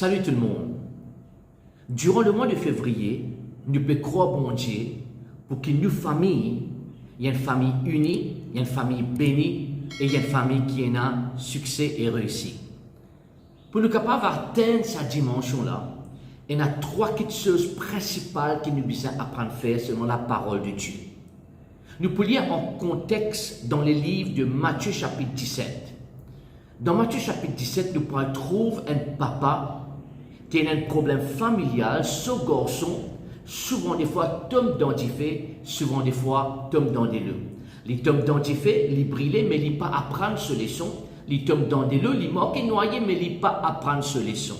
Salut tout le monde. Durant le mois de février, nous pouvons croire bon Dieu pour que nos familles, il y a une famille unie, il y a une famille bénie et il y a une famille qui a un succès et réussi. Pour nous capables d'atteindre cette dimension-là, il y a trois choses principales que nous devons apprendre à faire selon la parole de Dieu. Nous pouvons lire en contexte dans les livres de Matthieu chapitre 17. Dans Matthieu chapitre 17, nous pouvons trouver un papa qui a un problème familial, ce garçon, souvent des fois tombe dans des faits, souvent des fois tombe dans des lieux. Il tombe dans des faits, il brille, mais il ne pas apprendre ce leçon. Il tombe dans des lieux, il mort et noyé, mais il ne pas apprendre ce leçon.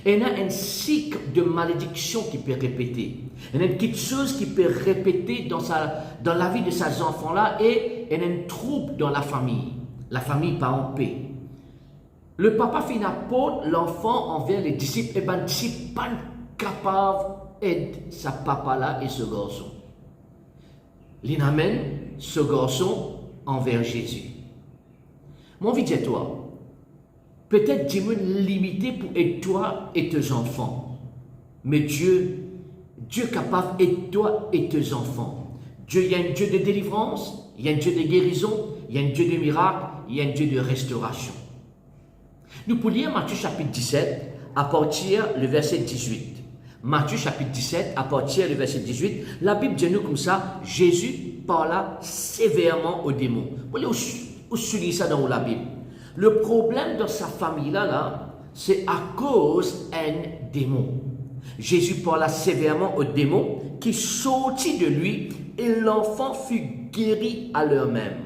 Il y a un cycle de malédiction qui peut répéter. Il y a une petite chose qui peut répéter dans la vie de ces enfants-là et il y a un trouble dans la famille. La famille pas en paix. Le papa fait n'apporte l'enfant envers les disciples et les disciples pas capables d'aider sa papa-là et ce garçon. Il amène ce garçon envers Jésus. Mon vie de toi, peut-être Dieu est limité pour aider toi et tes enfants. Mais Dieu est capable d'aider toi et tes enfants. Dieu, il y a un Dieu de délivrance, il y a un Dieu de guérison, il y a un Dieu de miracle, il y a un Dieu de restauration. Nous pouvons lire Matthieu chapitre 17 à partir du verset 18. Matthieu chapitre 17 à partir du verset 18. La Bible dit nous comme ça, Jésus parla sévèrement aux démons. Vous voulez où souligner ça dans la Bible? Le problème dans sa famille-là, c'est à cause d'un démon. Jésus parla sévèrement aux démons qui sortit de lui et l'enfant fut guéri à l'heure même.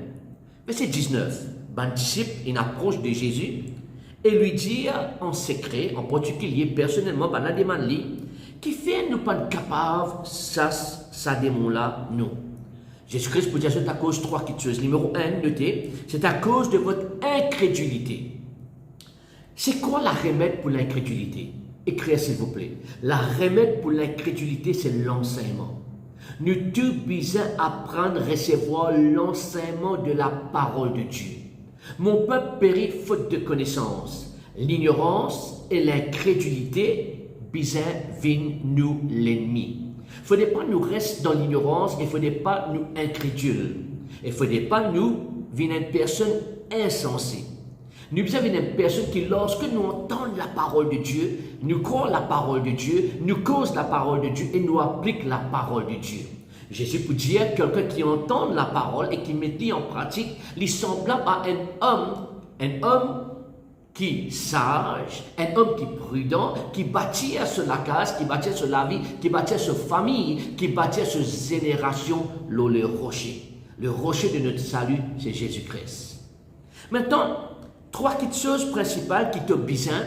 Verset 19. Ben disciple, il approche de Jésus et lui dit en secret, en particulier, personnellement, ben la demande qui fait nous pas capables, ça démon-là, nous. Jésus-Christ peut dire c'est à cause de trois choses. Numéro 1, notez, c'est à cause de votre incrédulité. C'est quoi la remède pour l'incrédulité? Écrivez s'il vous plaît. La remède pour l'incrédulité, c'est l'enseignement. Nous devons apprendre à recevoir l'enseignement de la parole de Dieu. Mon peuple périt faute de connaissance. L'ignorance et l'incrédulité viennent nous l'ennemi. Il ne faudrait pas nous rester dans l'ignorance, il ne faudrait pas nous incrédules. Il ne faudrait pas nous venir une personne insensée. Nous avons une personne qui, lorsque nous entendons la parole de Dieu, nous croyons la parole de Dieu, nous causons la parole de Dieu et nous appliquons la parole de Dieu. Jésus peut dire quelqu'un qui entend la parole et qui met en pratique, il est semblable à un homme qui est sage, un homme qui est prudent, qui bâtit sur la case, qui bâtit sur la vie, qui bâtit sur famille, qui bâtit sur génération, le rocher. Le rocher de notre salut, c'est Jésus-Christ. Maintenant, trois choses principales qui te besoin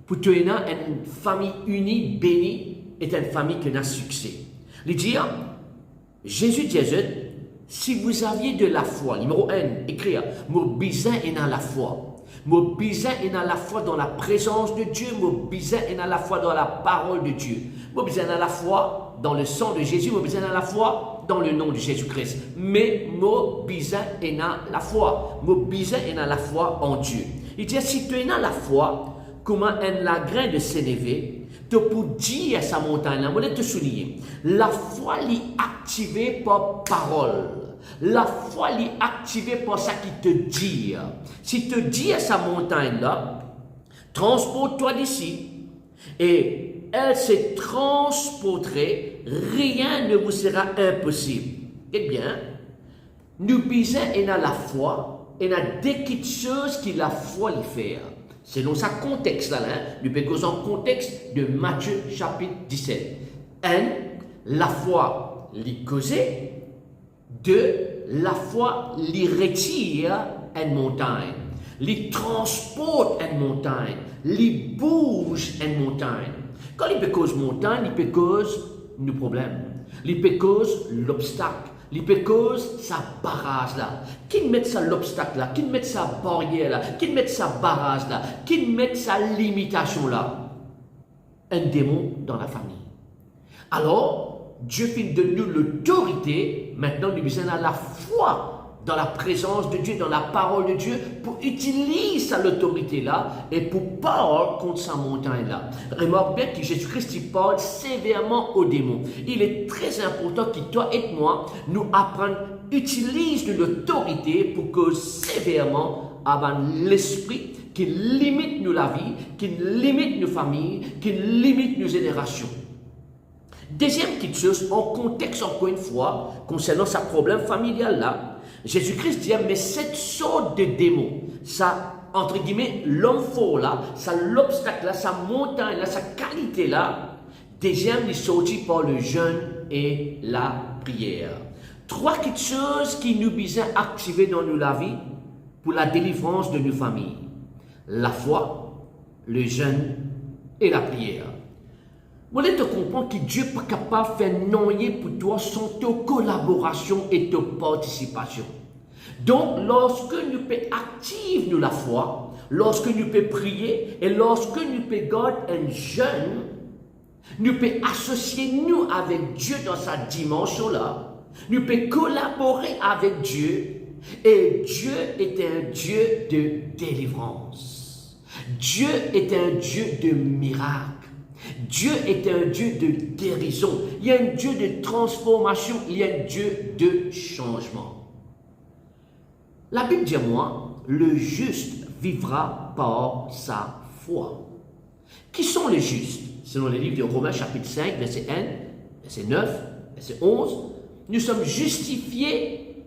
pour te donner une famille unie, bénie, et une famille qui a succès. Il dit, Jésus disait, si vous aviez de la foi, numéro 1, écrire, mon besoin est dans la foi. Mon besoin est dans la foi dans la présence de Dieu, mon besoin est dans la foi dans la parole de Dieu. Mon besoin est dans la foi dans le sang de Jésus, mon besoin est dans la foi dans le nom de Jésus-Christ. Mais mon besoin est dans la foi. Mon besoin est dans la foi en Dieu. Il dit, si tu es dans la foi, comment un lagrin de sénévé, tu peux dire à sa montagne, là, je vais te souligner, la foi est activée par parole. La foi est activée par ça qui te dit. Si te dit à sa montagne là, transporte-toi d'ici et elle se transporterait, rien ne vous sera impossible. Eh bien, nous besoin et dans la foi, et dans des petites choses que la foi lui fait. Selon sa contexte là, nous pouvons en contexte de Matthieu chapitre 17. 1. La foi lui causait. 2. La foi lui retire une montagne. Lui transporte une montagne. Lui bouge une montagne. Quand il peut cause montagne, il peut cause nos problèmes. Il peut cause l'obstacle. Il peut cause sa barrage là. Qui met ça l'obstacle là? Qui met sa barrière là? Qui met sa barrage là? Qui met sa limitation là? Un démon dans la famille. Alors, Dieu fait de nous l'autorité. Maintenant, nous besoin de la foi dans la présence de Dieu, dans la parole de Dieu, pour utiliser l'autorité là et pour parler contre sa montagne là. Remarque bien que Jésus-Christ il parle sévèrement aux démons. Il est très important que toi et moi, nous apprenions à utiliser de l'autorité pour que sévèrement, avant l'esprit qui limite nous la vie, qui limite nos familles, qui limite nos générations. Deuxième petite chose, en contexte encore une fois, concernant ce problème familial là, Jésus-Christ dit, mais cette sorte de démon, ça, entre guillemets, l'homme fort là, ça l'obstacle là, sa montagne là, sa qualité là, deuxième, il sortit par le jeûne et la prière. Trois petites choses qui nous besoin activer dans nous la vie pour la délivrance de nos familles. La foi, le jeûne et la prière. Vous voulez te comprendre que Dieu n'est pas capable de faire noyer pour toi sans ta collaboration et ta participation. Donc, lorsque nous pouvons activer nous la foi, lorsque nous pouvons prier et lorsque nous pouvons garder un jeûne, nous pouvons associer nous avec Dieu dans sa dimension là. Nous pouvons collaborer avec Dieu et Dieu est un Dieu de délivrance. Dieu est un Dieu de miracle. Dieu est un Dieu de guérison. Il y a un Dieu de transformation. Il y a un Dieu de changement. La Bible dit à moi, le juste vivra par sa foi. Qui sont les justes? Selon les livres de Romains chapitre 5, verset 1, verset 9, verset 11, nous sommes justifiés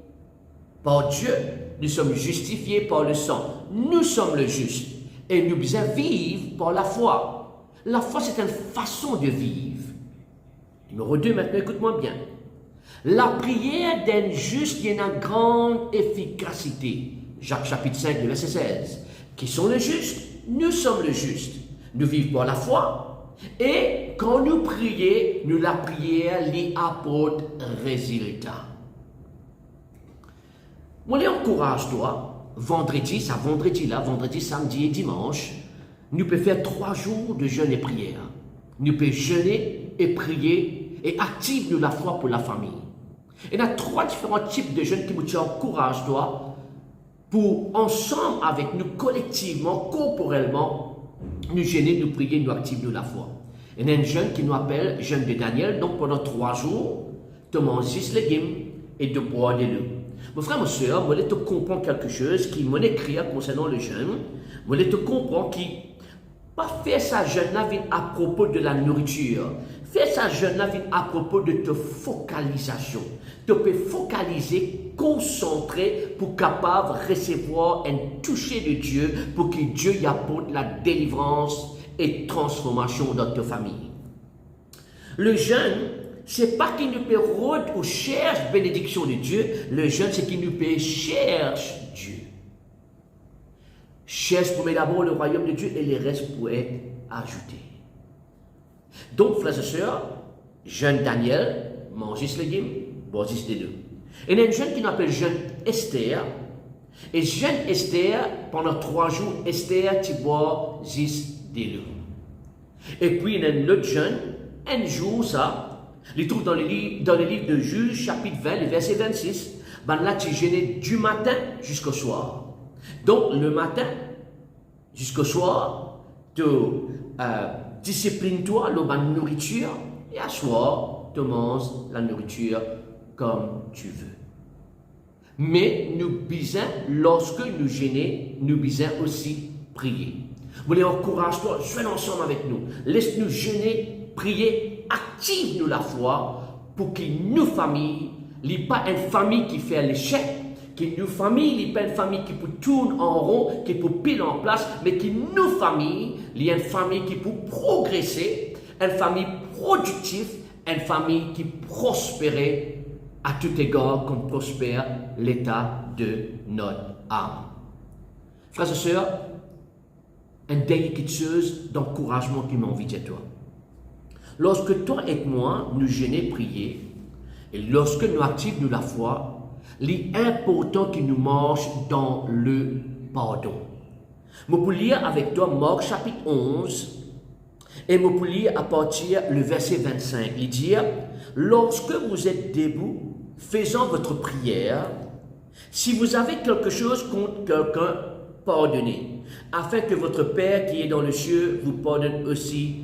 par Dieu. Nous sommes justifiés par le sang. Nous sommes le juste. Et nous devons vivre par la foi. La foi, c'est une façon de vivre. Numéro 2, maintenant, écoute-moi bien. La prière d'un juste a une grande efficacité. Jacques chapitre 5, verset 16. Qui sont les justes? Nous sommes les justes. Nous vivons par la foi. Et quand nous prions, la prière lui apporte résultat. Moi, je encourage toi, vendredi, samedi et dimanche, nous pouvons faire 3 jours de jeûne et prière. Nous pouvons jeûner et prier et activer la foi pour la famille. Il y a 3 différents types de jeûne qui nous encouragent, toi, pour ensemble avec nous, collectivement, corporellement, nous jeûner, nous prier, nous activer la foi. Il y a un jeûne qui nous appelle jeûne de Daniel, donc pendant 3 jours, de manger 6 légumes et de boire de l'eau. Mon frère, ma soeur, vous voulez te comprendre quelque chose qui m'en écrit concernant le jeûne. Vous voulez te comprendre qui pas faire ça jeûne à propos de la nourriture. Faire ça jeûne à propos de ta focalisation. Tu peux focaliser, concentrer pour capable de recevoir un toucher de Dieu pour que Dieu y apporte la délivrance et transformation dans ta famille. Le jeûne, c'est pas qu'il nous peut rôder ou cherche bénédiction de Dieu. Le jeûne, c'est qu'il nous peut cherche Dieu. Cherche pour d'abord le royaume de Dieu et les restes pour être ajoutés. Donc, frères et sœurs, jeûne Daniel, mange 6 légumes, bois 6 des deux. Et il y a un jeûne qui s'appelle jeûne Esther. Et jeûne Esther, pendant 3 jours, Esther, tu bois 6 des deux. Et puis, il y a un autre jeûne, un jour, ça, il trouve dans le livre de Juges, chapitre 20, le verset 26. Ben là, tu jeûnes du matin jusqu'au soir. Donc, le matin jusqu'au soir, tu disciplines-toi la nourriture et à soir, tu manges la nourriture comme tu veux. Mais nous besoin, lorsque nous jeûnons, nous besoin aussi prier. Vous voulez encourage-toi, jeûne ensemble avec nous. Laisse-nous jeûner, prier, active-nous la foi pour que nos familles, il n'y ait pas une famille qui fait l'échec, que nos familles, il n'y a pas une famille qui peut tourner en rond, qui peut pile en place, mais que nos familles, il y a une famille qui peut progresser, une famille productive, une famille qui prospère à tout égard comme prospère l'état de notre âme. Frères et sœurs, une dernière petite chose d'encouragement qui m'invite à toi. Lorsque toi et moi, nous jeûnons, prier, et lorsque nous activons la foi, il est important que nous marchions dans le pardon. Je peux lire avec toi Marc chapitre 11 et je peux lire à partir du verset 25. Il dit, lorsque vous êtes debout, faisant votre prière, Si vous avez quelque chose contre quelqu'un, pardonnez, afin que votre Père qui est dans le ciel vous pardonne aussi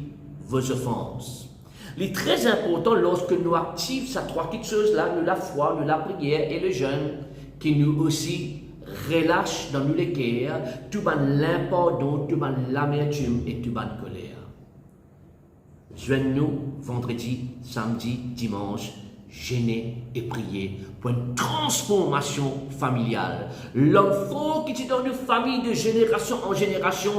vos offenses. Il est très important lorsque nous activons ces trois petites choses-là, nous la foi, nous la prière et le jeûne, que nous aussi relâche dans nous les cœurs tout l'impardon, tout l'amertume et tout colère. Joignez-nous vendredi, samedi, dimanche, jeûner et prier pour une transformation familiale. L'enfant qui est dans nos familles de génération en génération,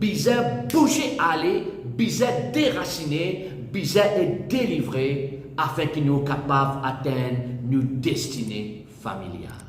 bizarre bouger aller, bizarre déraciner, bizarre et délivrer, afin que nous soyons capables d'atteindre nos destinées familiales.